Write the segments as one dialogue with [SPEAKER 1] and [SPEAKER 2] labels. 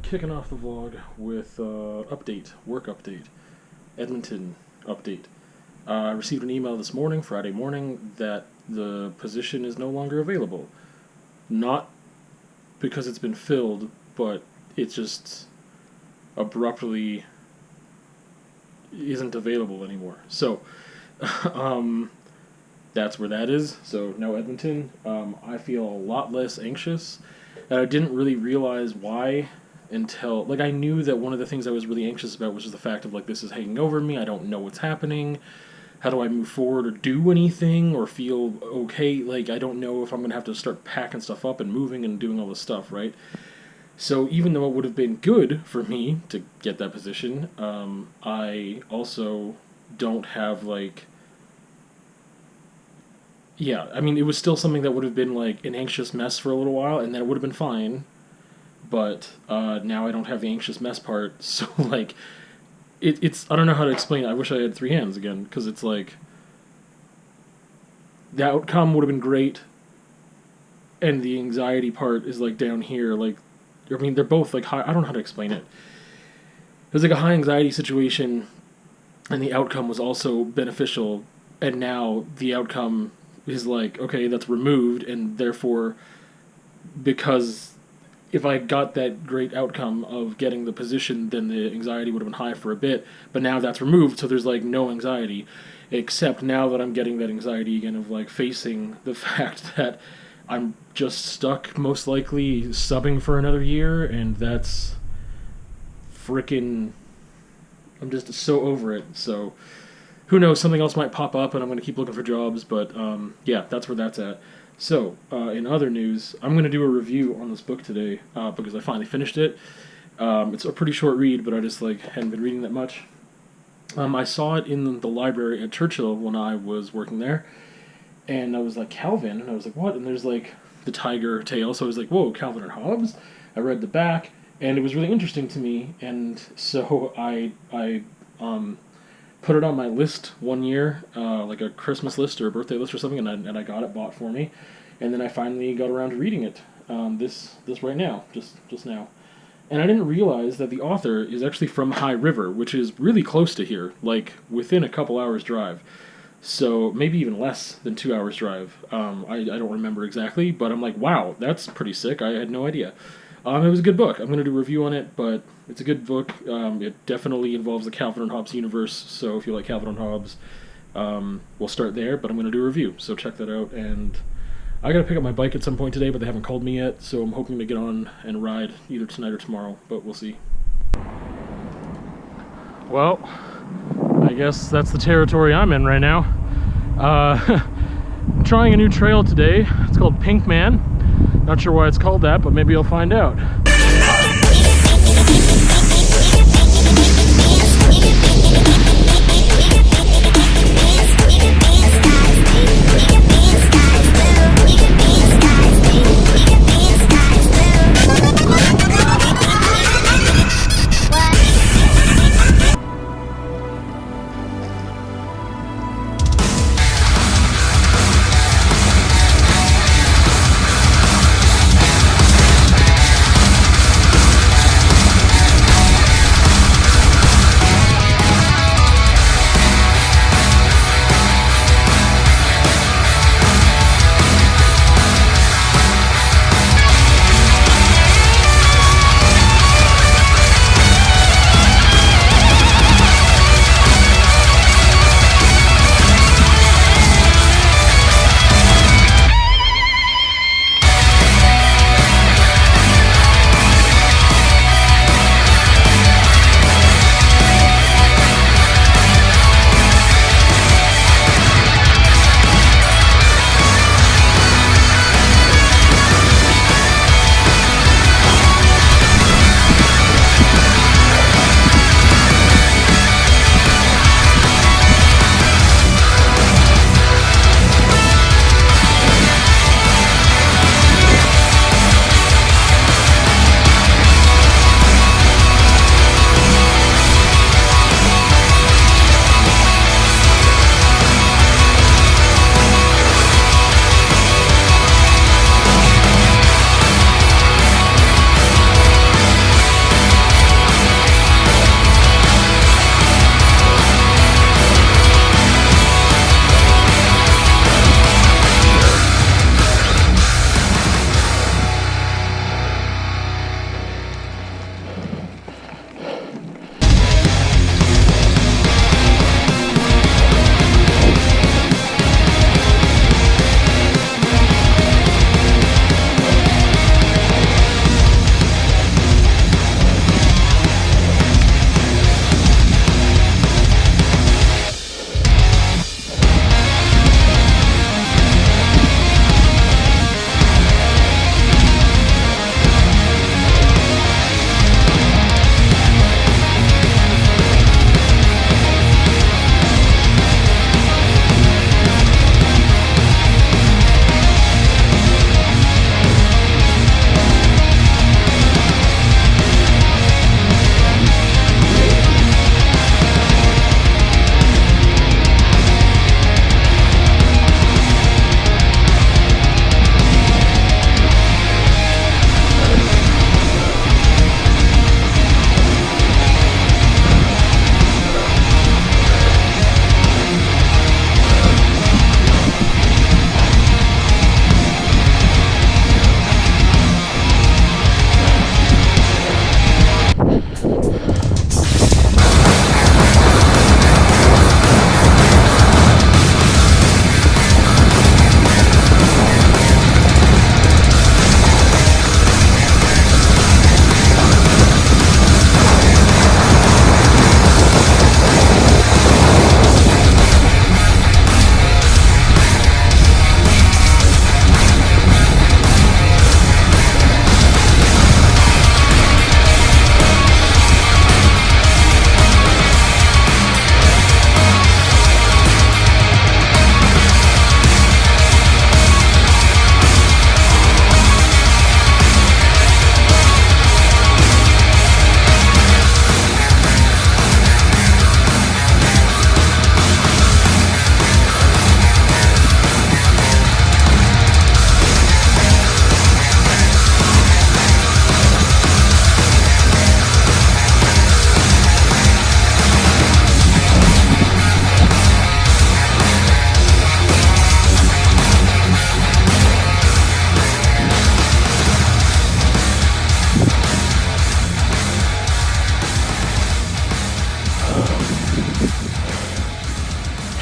[SPEAKER 1] kicking off the vlog with work update, Edmonton update. I received an email this morning, Friday morning, that the position is no longer available. Not because it's been filled, but it just abruptly isn't available anymore. So, that's where that is. So, no Edmonton. I feel a lot less anxious, and I didn't really realize why until, like, I knew that one of the things I was really anxious about was just the fact of, like, this is hanging over me, I don't know what's happening, how do I move forward or do anything or feel okay, like, I don't know if I'm going to have to start packing stuff up and moving and doing all this stuff, right? So even though it would have been good for me to get that position, I also don't have, like, yeah, I mean, it was still something that would have been, like, an anxious mess for a little while, and then it would have been fine, but now I don't have the anxious mess part, so, like, it's, I don't know how to explain it. I wish I had three hands again, because it's, like, the outcome would have been great, and the anxiety part is, like, down here, like, I mean, they're both, like, high, I don't know how to explain it. It was, like, a high anxiety situation, and the outcome was also beneficial, and now the outcome is, like, okay, that's removed, and therefore, because if I got that great outcome of getting the position, then the anxiety would have been high for a bit, but now that's removed, so there's, like, no anxiety, except now that I'm getting that anxiety again of, like, facing the fact that I'm just stuck, most likely, subbing for another year, and that's frickin', I'm just so over it, so who knows, something else might pop up, and I'm going to keep looking for jobs, but, yeah, that's where that's at. So, in other news, I'm going to do a review on this book today, because I finally finished it. It's a pretty short read, but I just, like, hadn't been reading that much. I saw it in the library at Churchill when I was working there, and I was like, Calvin? And I was like, what? And there's, like, the tiger tail, so I was like, whoa, Calvin and Hobbes? I read the back, and it was really interesting to me, and so I put it on my list one year, like a Christmas list or a birthday list or something, and I got it bought for me, and then I finally got around to reading it, this right now, just now. And I didn't realize that the author is actually from High River, which is really close to here, like within a couple hours drive. So maybe even less than 2 hours drive. I don't remember exactly, but I'm like, wow, that's pretty sick. I had no idea. It was a good book. I'm going to do a review on it, but it's a good book. It definitely involves the Calvin and Hobbes universe, so if you like Calvin and Hobbes, we'll start there, but I'm going to do a review, so check that out. And I got to pick up my bike at some point today, but they haven't called me yet, so I'm hoping to get on and ride either tonight or tomorrow, but we'll see. Well, I guess that's the territory I'm in right now. I'm trying a new trail today. It's called Pink Man. Not sure why it's called that, but maybe you'll find out.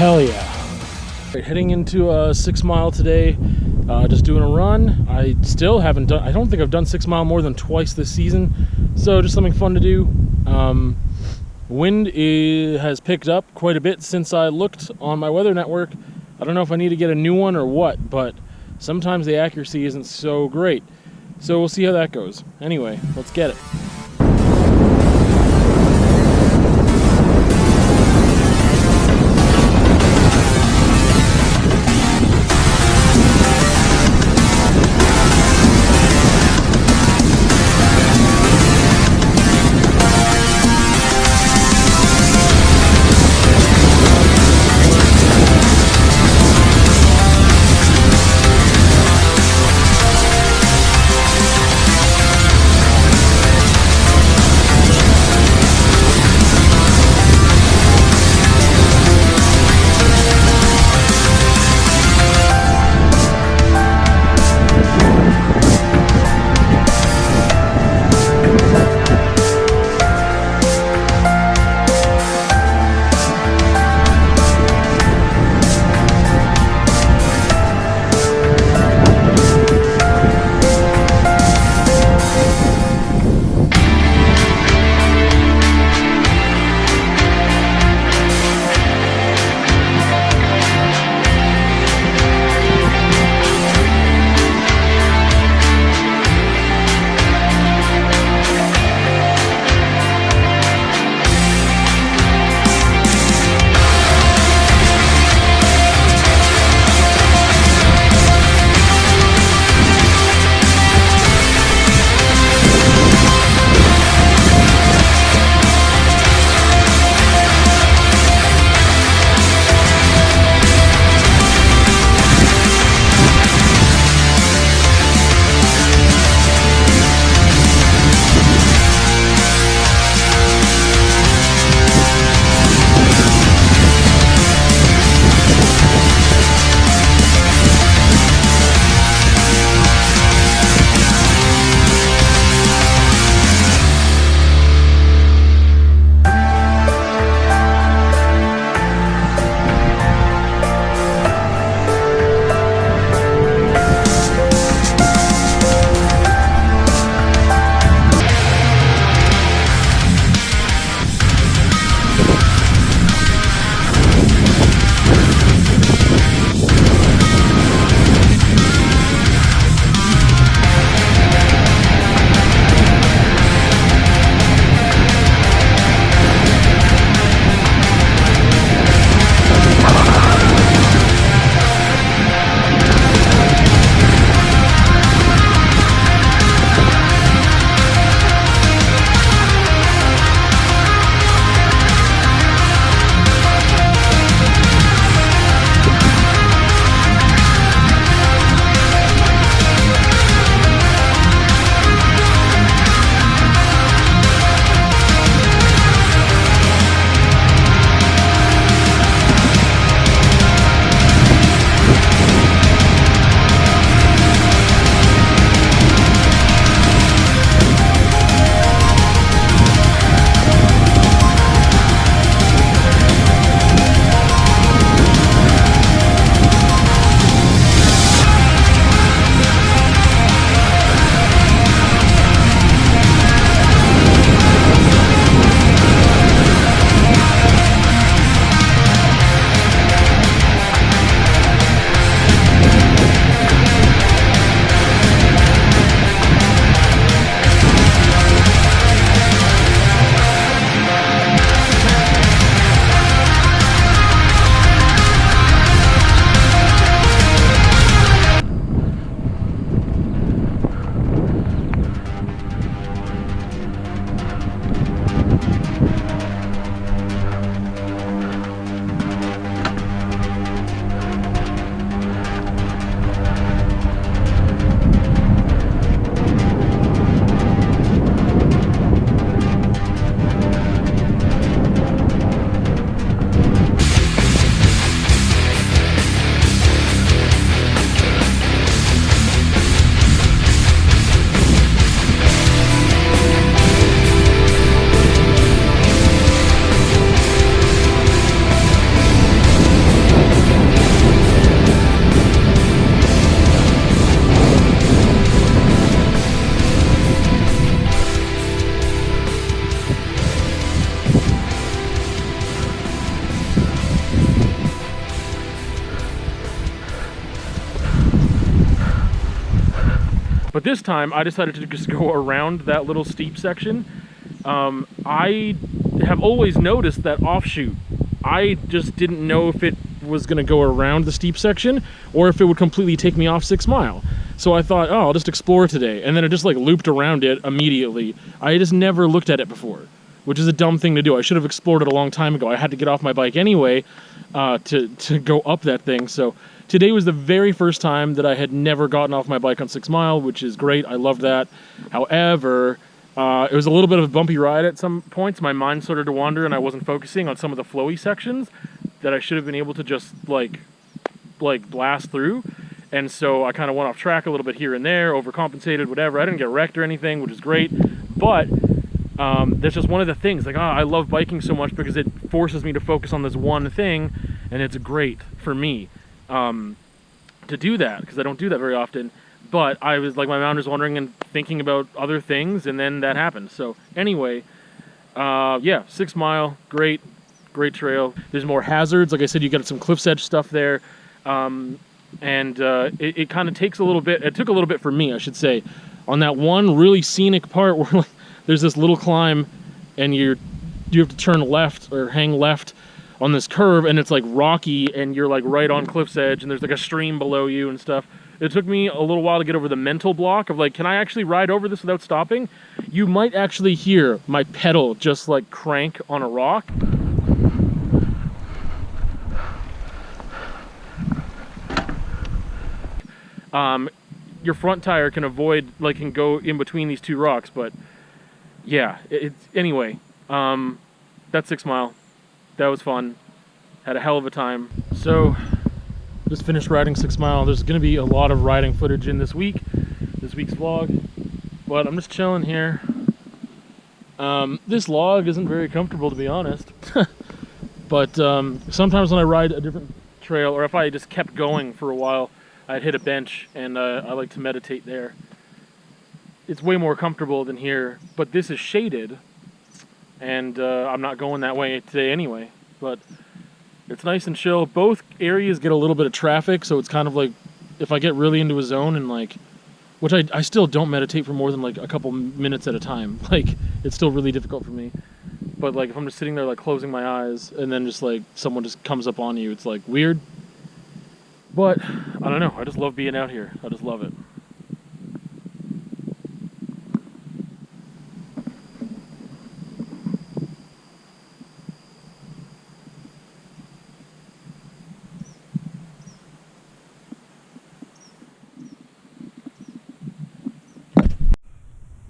[SPEAKER 1] Hell yeah. Right, heading into a 6 mile today, just doing a run. I still haven't done, I don't think I've done 6 mile more than twice this season, so just something fun to do. Wind has picked up quite a bit since I looked on my weather network. I don't know if I need to get a new one or what, but sometimes the accuracy isn't so great. So we'll see how that goes. Anyway, let's get it. But this time, I decided to just go around that little steep section. I have always noticed that offshoot. I just didn't know if it was going to go around the steep section or if it would completely take me off 6 Mile. So I thought, oh, I'll just explore today. And then it just like looped around it immediately. I just never looked at it before, which is a dumb thing to do. I should have explored it a long time ago. I had to get off my bike anyway to go up that thing. So today was the very first time that I had never gotten off my bike on 6 Mile, which is great. I loved that. However, it was a little bit of a bumpy ride at some points. My mind started to wander and I wasn't focusing on some of the flowy sections that I should have been able to just like blast through. And so I kind of went off track a little bit here and there, overcompensated, whatever. I didn't get wrecked or anything, which is great. But that's just one of the things. Like, I love biking so much because it forces me to focus on this one thing, and it's great for me to do that because I don't do that very often. But I was like, my mind was wandering and thinking about other things, and then that happened. So anyway, yeah, 6 Mile, great trail. There's more hazards. Like I said, you got some cliff's edge stuff there. And it kind of takes a little bit, it took a little bit for me, I should say, on that one really scenic part where like, there's this little climb and you have to turn left or hang left on this curve, and it's like rocky and you're like right on cliff's edge and there's like a stream below you and stuff. It took me a little while to get over the mental block of like, can I actually ride over this without stopping? You might actually hear my pedal just like crank on a rock. Your front tire can can go in between these two rocks, but yeah, anyway, that's 6 Mile. That was fun. Had a hell of a time. So, just finished riding 6 Mile. There's gonna be a lot of riding footage in this week's vlog, but I'm just chilling here. This log isn't very comfortable, to be honest. But sometimes when I ride a different trail, or if I just kept going for a while, I'd hit a bench, and I like to meditate there. It's way more comfortable than here, but this is shaded, and I'm not going that way today anyway. But it's nice and chill. Both areas get a little bit of traffic, so it's kind of like if I get really into a zone and like, which I still don't meditate for more than like a couple minutes at a time. Like, it's still really difficult for me. But like if I'm just sitting there like closing my eyes and then just like someone just comes up on you, it's like weird. But I don't know, I just love being out here. I just love it.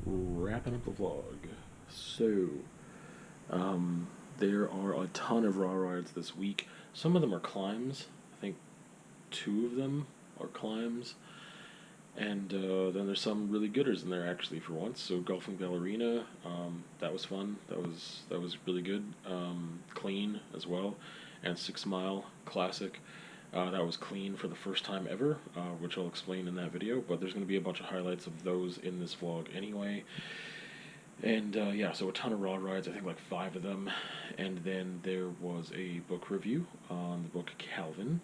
[SPEAKER 1] Wrapping up the vlog. So, there are a ton of raw rides this week. Some of them are climbs. I think 2 of them are climbs, and then there's some really gooders in there actually for once. So Golfing Ballerina, that was fun. That was really good. Clean as well, and 6 Mile Classic. That was clean for the first time ever, which I'll explain in that video. But there's going to be a bunch of highlights of those in this vlog anyway. And yeah, so a ton of raw rides, I think like 5 of them. And then there was a book review on the book Calvin.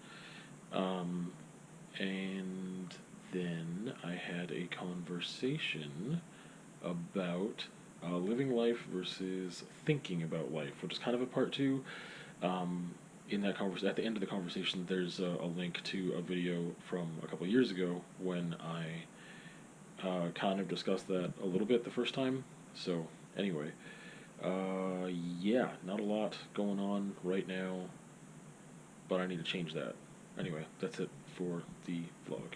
[SPEAKER 1] And then I had a conversation about living life versus thinking about life, which is kind of a part 2. In that at the end of the conversation, there's a link to a video from a couple years ago when I kind of discussed that a little bit the first time. So anyway, yeah, not a lot going on right now, but I need to change that. Anyway, that's it for the vlog.